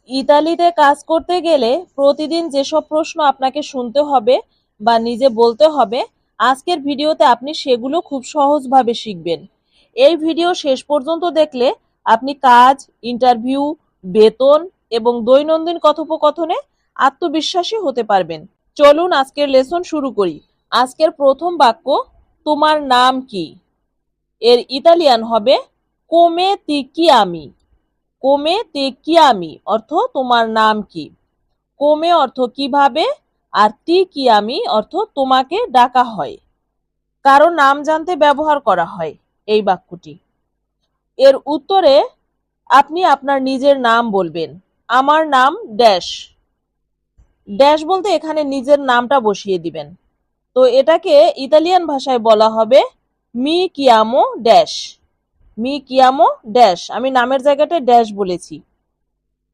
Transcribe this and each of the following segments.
ইতালিতে কাজ করতে গেলে প্রতিদিন যেসব প্রশ্ন আপনাকে শুনতে হবে বা নিজে বলতে হবে, আজকের ভিডিওতে আপনি সেগুলো খুব সহজভাবে শিখবেন। এই ভিডিও শেষ পর্যন্ত দেখলে আপনি কাজ, ইন্টারভিউ, বেতন এবং দৈনন্দিন কথোপকথনে আত্মবিশ্বাসী হতে পারবেন। চলুন আজকের লেসন শুরু করি। আজকের প্রথম বাক্য, তোমার নাম কি? এর ইতালিয়ান হবে কোমে তি চিয়ামি। কোমে তে চিয়ামি অর্থ তোমার নাম কি। কোমে অর্থ কিভাবে, আর তি চিয়ামি অর্থ তোমাকে ডাকা হয়। কারো নাম জানতে ব্যবহার করা হয় এই বাক্যটি। এর উত্তরে আপনি আপনার নিজের নাম বলবেন। আমার নাম ড্যাশ। ড্যাশ বলতে এখানে নিজের নামটা বসিয়ে দিবেন। তো এটাকে ইতালিয়ান ভাষায় বলা হবে মি কিয়ামো ড্যাশ। মি কিয়ামো ড্যাশ, আমি নামের জায়গাটায় ড্যাশ বলেছি।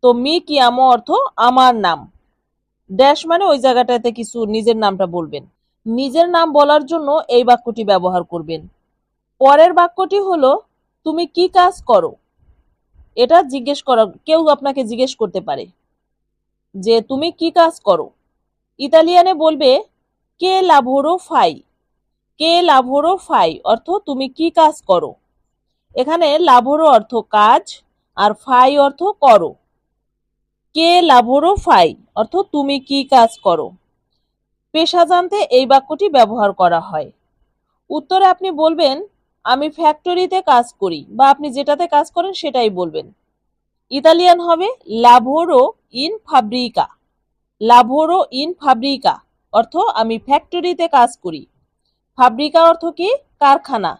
তো মি কিয়ামো অর্থ আমার নাম, ড্যাশ মানে ওই জায়গাটাতে কিছু নিজের নামটা বলবেন। নিজের নাম বলার জন্য এই বাক্যটি ব্যবহার করবেন। পরের বাক্যটি হলো তুমি কি কাজ করো। এটা জিজ্ঞেস করা, কেউ আপনাকে জিজ্ঞেস করতে পারে যে তুমি কি কাজ করো। ইতালিয়ানে বলবে কে লাভোরো ফাই। কে লাভোরো ফাই অর্থ তুমি কি কাজ করো। এখানে লাভোরো অর্থ কাজ আর ফাই অর্থ করো। কে লাভোরো ফাই অর্থ তুমি কি কাজ করো। পেশা জানতে এই বাক্যটি ব্যবহার করা হয়। উত্তরে আপনি বলবেন আমি ফ্যাক্টরিতে কাজ করি, বা আপনি যেটাতে কাজ করেন সেটাই বলবেন। ইতালিয়ান হবে লাভোরো ইন ফাব্রিকা। লাভোরো ইন ফাব্রিকা অর্থ আমি ফ্যাক্টরিতে কাজ করি। ফাব্রিকা অর্থ কি? কারখানা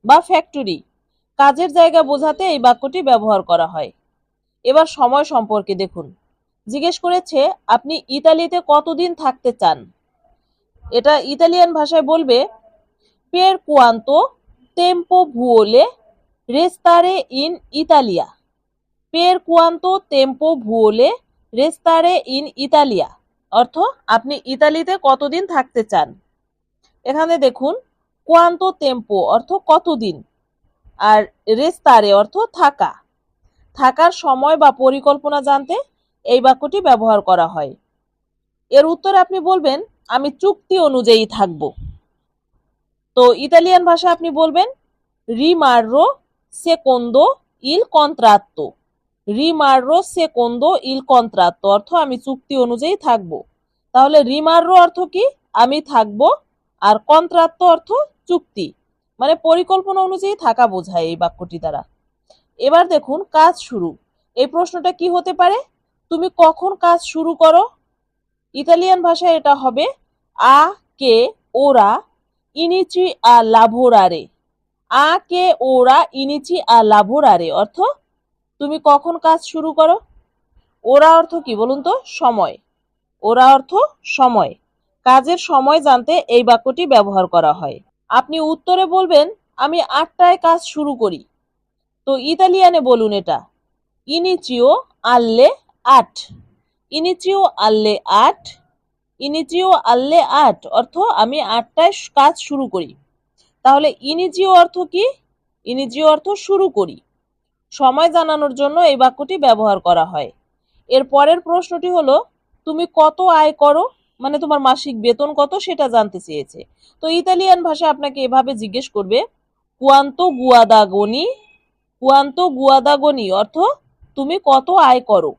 বা ফ্যাক্টরি। কাজের জায়গা বোঝাতে এই বাক্যটি ব্যবহার করা হয়। এবার সময় সম্পর্কে দেখুন। জিজ্ঞেস করেছে আপনি ইতালিতে কতদিন থাকতে চান। এটা ইতালিয়ান ভাষায় বলবে per quanto tempo vuole restare in Italia. Per quanto tempo vuole restare in Italia অর্থ আপনি ইতালিতে কতদিন থাকতে চান। এখানে দেখুন quanto tempo অর্থ কতদিন, আর restare অর্থ থাকা। থাকার সময় বা পরিকল্পনা জানতে এই বাক্যটি ব্যবহার করা হয়। এর উত্তরে আপনি বলবেন আমি চুক্তি অনুযায়ী থাকব। তো ইতালিয়ান ভাষায় আপনি বলবেন রিমাররো সেকোন্দো ইল কন্ট্রাত্তো। রিমাররো সেকোন্দো ইল কন্ট্রাত্তো অর্থ আমি চুক্তি অনুযায়ী থাকব। তাহলে রিমাররো অর্থ কি? আমি থাকব। আর কন্ট্রাত্তো অর্থ চুক্তি, মানে পরিকল্পনা অনুযায়ী থাকা বোঝায় এই বাক্যটি দ্বারা। এবার দেখুন কাজ শুরু। এই প্রশ্নটা কি হতে পারে? তুমি কখন কাজ শুরু করো। ইতালিয়ান ভাষায় এটা হবে আ কে ওরা ইনিচি আ লাভোরারে। আ কে ওরা ইনিচি আ লাভোরারে অর্থ তুমি কখন কাজ শুরু করো। ওরা অর্থ কি বলুন তো? সময়। ওরা অর্থ সময়। কাজের সময় জানতে এই বাক্যটি ব্যবহার করা হয়। আপনি উত্তরে বলবেন আমি 8টায় কাজ শুরু করি। তো ইতালিয়ানে বলুন এটা ইনিচিও আল্লে আট। ইনিচিও আল্লে আট। ইনিচিও আল্লে আট অর্থ আমি 8টায় কাজ শুরু করি। তাহলে ইনিজিও অর্থ কি? ইনিজিও অর্থ শুরু করি। সময় জানানোর জন্য এই বাক্যটি ব্যবহার করা হয়। এর পরের প্রশ্নটি হলো তুমি কত আয় করো, মানে তোমার মাসিক বেতন কত সেটা জানতে চেয়েছে। তো ইতালিয়ান ভাষায় আপনাকে এভাবে জিজ্ঞেস করবে কুয়ান্তো গুয়াদাগনি। কুয়ান্তো গুয়াদাগনি অর্থ তুমি কত আয় করো।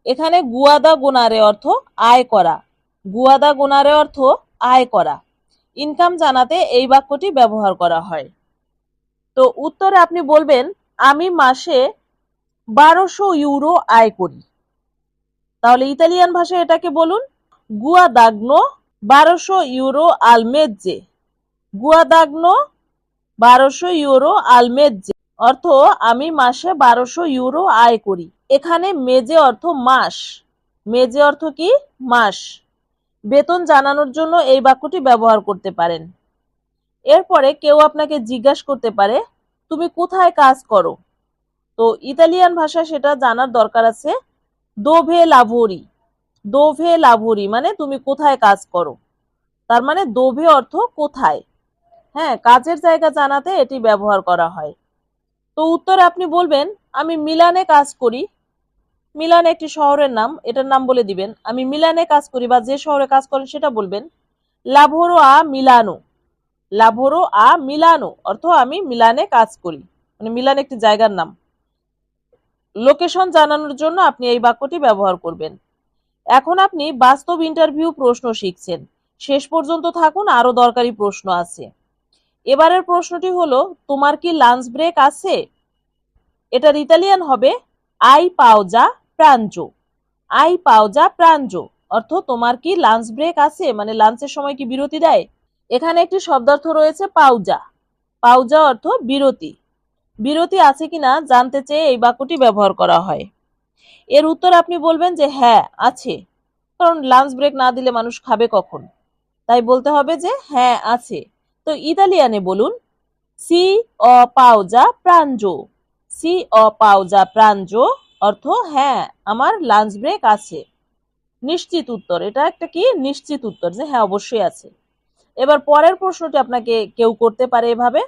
এখানে গুয়াদা গোনারে অর্থ আয় করা। গুয়াদা গোনারে অর্থ আয় করা। ইনকাম জানাতে এই বাক্যটি ব্যবহার করা হয়। তো উত্তরে আপনি বলবেন আমি মাসে 1200 ইউরো আয় করি। তাহলে ইতালিয়ান ভাষায় এটাকে বলুন গুয়াদাগনো 1200 ইউরো আল মেজ্জে। গুয়াদাগনো 1200 ইউরো আল মেজ্জে অর্থ আমি মাসে 1200 ইউরো আয় করি। এখানে মেজে অর্থ মাস। মেজে অর্থ কি? মাস। বেতন জানানোর জন্য এই বাক্যটি ব্যবহার করতে পারেন। এরপরে কেউ আপনাকে জিজ্ঞাসা করতে পারে তুমি কোথায় কাজ করো। তো ইতালিয়ান ভাষায় সেটা জানার দরকার আছে দোভে লাভোরি। দোভে লাভোরি মানে তুমি কোথায় কাজ করো। তার মানে দোভে অর্থ কোথায়। হ্যাঁ, কাজের জায়গা জানাতে এটি ব্যবহার করা হয়। তো উত্তরে আপনি বলবেন আমি মিলানে কাজ করি। মিলান একটি শহরের নাম, এটার নাম বলে দিবেন। আমি মিলানে কাজ করি বা যে শহরে কাজ করেন সেটা বলবেন। লাভোরো আ মিলানো, লাভোরো আ মিলানো অর্থ আমি মিলানে কাজ করি, মানে মিলান একটি জায়গার নাম। লোকেশন জানানোর জন্য আপনি এই বাক্যটি ব্যবহার করবেন। এখন আপনি বাস্তব ইন্টারভিউ প্রশ্ন শিখছেন, শেষ পর্যন্ত থাকুন, আরো দরকারি প্রশ্ন আছে। এবারের প্রশ্নটি হলো, তোমার কি লাঞ্চ ব্রেক আছে? এটার ইতালিয়ান হবে আই পাওজা প্রাঞ্জো, আই পাওজা প্রাঞ্জো অর্থ তোমার কি লাঞ্চ ব্রেক আছে, মানে লাঞ্চের সময় কি বিরতি দেয়। এখানে একটি শব্দার্থ রয়েছে পাউজা, পাউজা অর্থ বিরতি, বিরতি আছে কিনা জানতে চেয়ে এই বাক্যটি ব্যবহার করা হয়। এর উত্তর আপনি বলবেন যে হ্যাঁ আছে, কারণ লাঞ্চ ব্রেক না দিলে মানুষ খাবে কখন, তাই বলতে হবে যে হ্যাঁ আছে। তো ইতালিয়ানে বলুন সি অ পাওজা প্রাঞ্জো, সি অ পাওজা প্রাঞ্জো অর্থ হ্যাঁ আমার লাঞ্চ ব্রেক আছে। নিশ্চিত উত্তর, এটা একটা কি নিশ্চিত উত্তর যে হ্যাঁ অবশ্যই আছে। এবার পরের প্রশ্নটি আপনাকে কেউ করতে পারে এভাবে,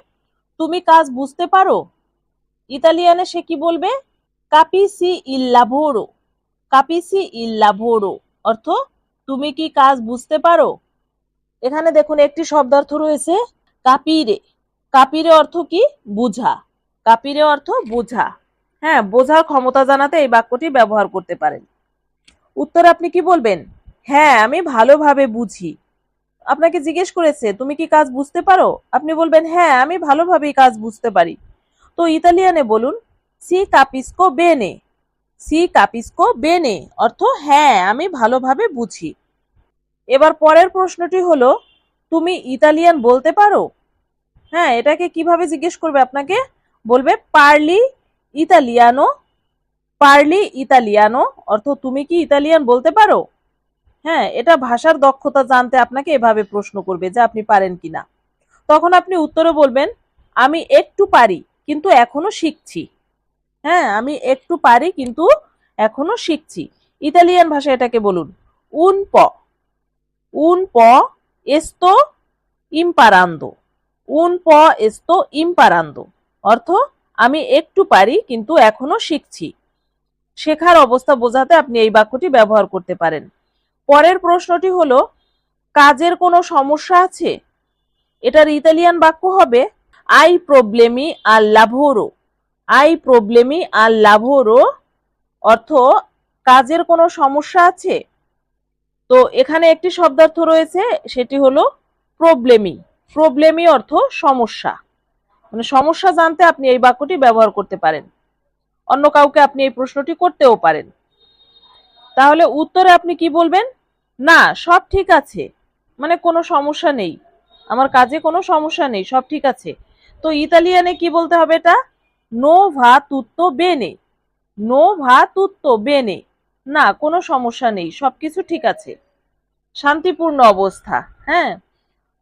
তুমি কাজ বুঝতে পারো? ইতালিয়ানে সে কি বলবে? কাপিসি ইল লাভোরো, কাপিসি ইল লাভোরো অর্থ তুমি কি কাজ বুঝতে পারো। এখানে দেখুন একটি শব্দার্থ রয়েছে কাপিরে, কাপিরে অর্থ কি বুঝা, কাপিরে অর্থ বুঝা, হ্যাঁ বোঝার ক্ষমতা জানাতে এই বাক্যটি ব্যবহার করতে পারেন। উত্তর আপনি কি বলবেন? হ্যাঁ আমি ভালোভাবে বুঝি। আপনাকে জিজ্ঞেস করেছে তুমি কি কাজ বুঝতে পারো, আপনি বলবেন হ্যাঁ আমি ভালোভাবেই কাজ বুঝতে পারি। তো ইতালিয়ানে বলুন সি কাপিস্কো বেনে, সি কাপিস্কো বেনে অর্থ হ্যাঁ আমি ভালোভাবে বুঝি। এবার পরের প্রশ্নটি হলো, তুমি ইতালিয়ান বলতে পারো? হ্যাঁ এটাকে কিভাবে জিজ্ঞেস করবে আপনাকে, বলবে পারলি ইতালিয়ানো, পারলি ইতালিয়ানো অর্থ তুমি কি ইতালিয়ান বলতে পারো। হ্যাঁ এটা ভাষার দক্ষতা জানতে আপনাকে এভাবে প্রশ্ন করবে যে আপনি পারেন কিনা। তখন আপনি উত্তরে বলবেন আমি একটু পারি কিন্তু এখনো শিখছি, হ্যাঁ আমি একটু পারি কিন্তু এখনো শিখছি। ইতালিয়ান ভাষায় এটাকে বলুন উন প, উন প এস্তো ইম্পারান্দো, উন প এস্তো ইম্পারান্দো অর্থ আমি একটু পারি কিন্তু এখনো শিখছি। শেখার অবস্থা বোঝাতে আপনি এই বাক্যটি ব্যবহার করতে পারেন। পরের প্রশ্নটি হলো, কাজের কোনো সমস্যা আছে? এটার ইতালিয়ান বাক্য হবে আই প্রবলেমি আল লাভোরো, আই প্রবলেমি আল লাভোরো অর্থ কাজের কোনো সমস্যা আছে। তো এখানে একটি শব্দার্থ রয়েছে সেটি হলো প্রবলেমি, প্রবলেমি অর্থ সমস্যা, মানে সমস্যা জানতে আপনি এই বাক্যটি ব্যবহার করতে পারেন। অন্য কাউকে আপনি এই প্রশ্নটি করতেও পারেন। তাহলে উত্তরে আপনি কি বলবেন? না সব ঠিক আছে, মানে কোনো সমস্যা নেই, আমার কাজে কোনো সমস্যা নেই, সব ঠিক আছে। তো ইতালিয়ানে কি বলতে হবে এটা? নো ভা তুত্তো বেনে, নো ভা তুত্তো বেনে না কোনো সমস্যা নেই, সবকিছু ঠিক আছে, শান্তিপূর্ণ অবস্থা। হ্যাঁ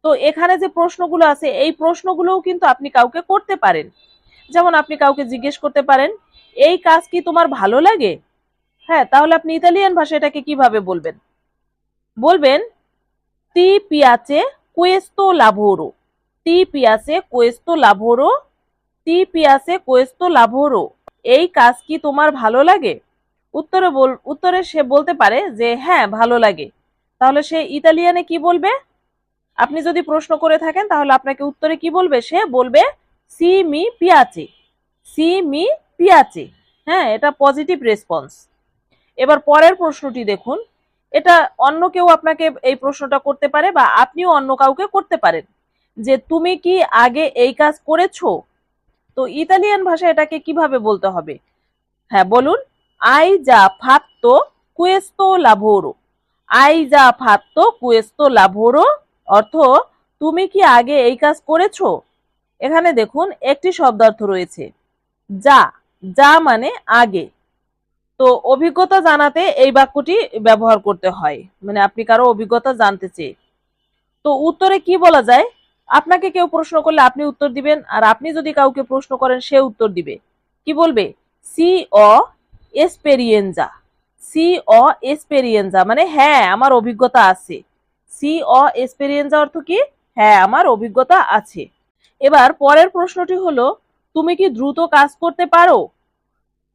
তো এখানে যে প্রশ্নগুলো আছে এই প্রশ্নগুলোও কিন্তু আপনি কাউকে করতে পারেন। যেমন আপনি কাউকে জিজ্ঞেস করতে পারেন এই কাজ কি তোমার ভালো লাগে। হ্যাঁ তাহলে আপনি ইতালিয়ান ভাষায় এটাকে কিভাবে বলবেন? বলবেন তি পিয়াচে কুয়েস্তো লাভোরো, তি পিয়াচে কুয়েস্তো লাভোরো, তি পিয়াচে কুয়েস্তো লাভোরো এই কাজ কি তোমার ভালো লাগে। উত্তরে সে বলতে পারে যে হ্যাঁ ভালো লাগে। তাহলে সে ইতালিয়ানে কি বলবে? আপনি যদি প্রশ্ন করে থাকেন তাহলে আপনাকে উত্তরে কি বলবে? সে বলবে সি মি পিয়াচে, সি মি পিয়াচে, হ্যাঁ এটা পজিটিভ রেসপন্স। এবার পরের প্রশ্নটি দেখুন, এটা অন্য কেউ আপনাকে এই প্রশ্নটা করতে পারে বা আপনিও অন্য কাউকে করতে পারেন যে তুমি কি আগে এই কাজ করেছো। তো ইতালিয়ান ভাষায় এটাকে কিভাবে বলতে হবে? হ্যাঁ বলুন আই যা ফাত্তো কুয়েস্তো লাভোরো, আই যা ফাত্তো কুয়েস্তো লাভোরো অর্থ তুমি কি আগে এই কাজ করেছো। এখানে দেখুন একটি শব্দার্থ রয়েছে যা, যা মানে আগে। তো অভিজ্ঞতা জানাতে এই বাক্যটি ব্যবহার করতে হয়, মানে আপনি কারো অভিজ্ঞতা জানতে চেয়ে। তো উত্তরে কি বলা যায়? আপনাকে কেউ প্রশ্ন করলে আপনি উত্তর দিবেন, আর আপনি যদি কাউকে প্রশ্ন করেন সে উত্তর দিবে। কি বলবে? সি অ এসপেরিয়েঞ্জা, সি অ এসপেরিয়েঞ্জা মানে হ্যাঁ আমার অভিজ্ঞতা আছে। সি অ এসপেরিয়েঞ্জা অর্থ কি? হ্যাঁ আমার অভিজ্ঞতা আছে। এবার পরের প্রশ্নটি হলো, তুমি কি দ্রুত কাজ করতে পারো?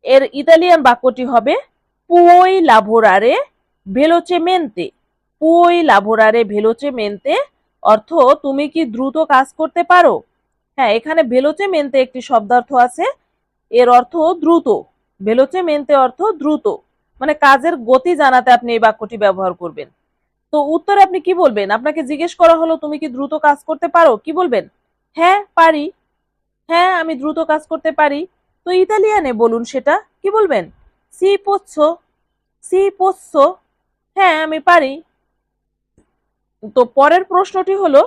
এর ইতালিয়ান বাক্যটি হবে puoi lavorare velocemente, puoi lavorare velocemente অর্থ তুমি কি দ্রুত কাজ করতে পারো। হ্যাঁ, এখানে velocemente একটি শব্দার্থ আছে, এর অর্থ দ্রুত। velocemente অর্থ দ্রুত, মানে কাজের গতি জানাতে আপনি এই বাক্যটি ব্যবহার করবেন। তো উত্তরে আপনি কি বলবেন? আপনাকে জিজ্ঞেস করা হলো তুমি কি দ্রুত কাজ করতে পারো, কি বলবেন? হ্যাঁ পারি, হ্যাঁ আমি দ্রুত কাজ করতে পারি। তো ইতালিয়ানে বলুন সেটা, কি বলবেন? সি পোচ্ছো, সি পোচ্ছো, হ্যাঁ আমি পারি। তো পরের প্রশ্নটি হলো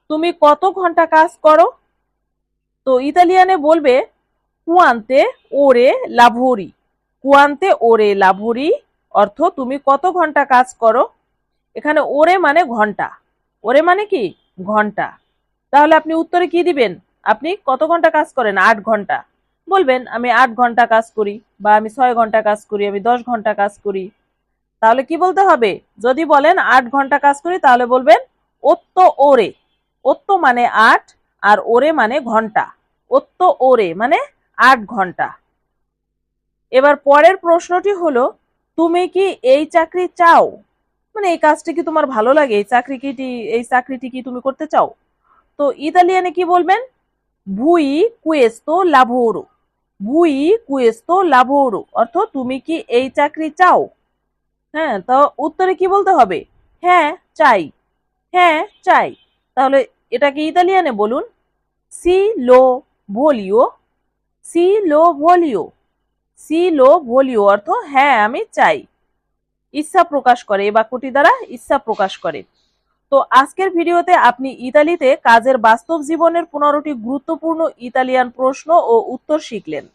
তুমি কত ঘন্টা কাজ করো। তো ইতালিয়ানে বলবে কুয়ান্তে ওরে লাভোরি, কুয়ান্তে ওরে লাভোরি অর্থ তুমি কত ঘন্টা কাজ করো। এখানে ওরে মানে ঘন্টা, ওরে মানে কি ঘন্টা। তাহলে আপনি উত্তরে কি দিবেন? আপনি কত ঘন্টা কাজ করেন? 8 ঘন্টা। বলবেন আমি 8 ঘন্টা কাজ করি, বা আমি 6 ঘন্টা কাজ করি, আমি 10 ঘন্টা কাজ করি। তাহলে কি বলতে হবে? যদি বলেন 8 ঘন্টা কাজ করি তাহলে বলবেন ওত্তো ওরে, ওত্তো মানে 8 আর ওরে মানে ঘন্টা, ওত্তো ওরে মানে 8 ঘন্টা। এবার পরের প্রশ্নটি হলো তুমি কি এই চাকরি চাও, মানে এই কাজটি কি তোমার ভালো লাগে, এই চাকরিটি কি তুমি করতে চাও। তো ইতালিয়ানে কি বলবেন? ভুই কুয়েস্তো লাভোরো, ভুই কুয়েস্তো লাভোরো অর্থ তুমি কি এই চাকরি চাও। হ্যাঁ, তো উত্তরে কি বলতে হবে? হ্যাঁ চাই, হ্যাঁ চাই। তাহলে এটাকে ইতালিয়ানে বলুন সি লো ভোলিও, সি লো ভোলিও, সি লো ভোলিও অর্থ হ্যাঁ আমি চাই, ইচ্ছা প্রকাশ করে, এই বাক্যটি দ্বারা ইচ্ছা প্রকাশ করে। তো আজকের ভিডিওতে আপনি ইতালিতে কাজের বাস্তব জীবনের 15টি গুরুত্বপূর্ণ ইতালিয়ান প্রশ্ন ও উত্তর শিখলেন।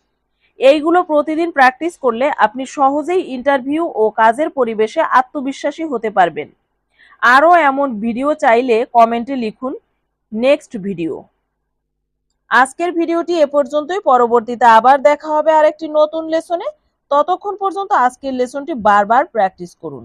এইগুলো প্রতিদিন প্র্যাকটিস করলে আপনি সহজেই ইন্টারভিউ ও কাজের পরিবেশে আত্মবিশ্বাসী হতে পারবেন। আরও এমন ভিডিও চাইলে কমেন্টে লিখুন নেক্সট ভিডিও। আজকের ভিডিওটি এ পর্যন্তই, পরবর্তীতে আবার দেখা হবে আরেকটি নতুন লেসনে। ততক্ষণ পর্যন্ত আজকের লেসনটি বারবার প্র্যাকটিস করুন।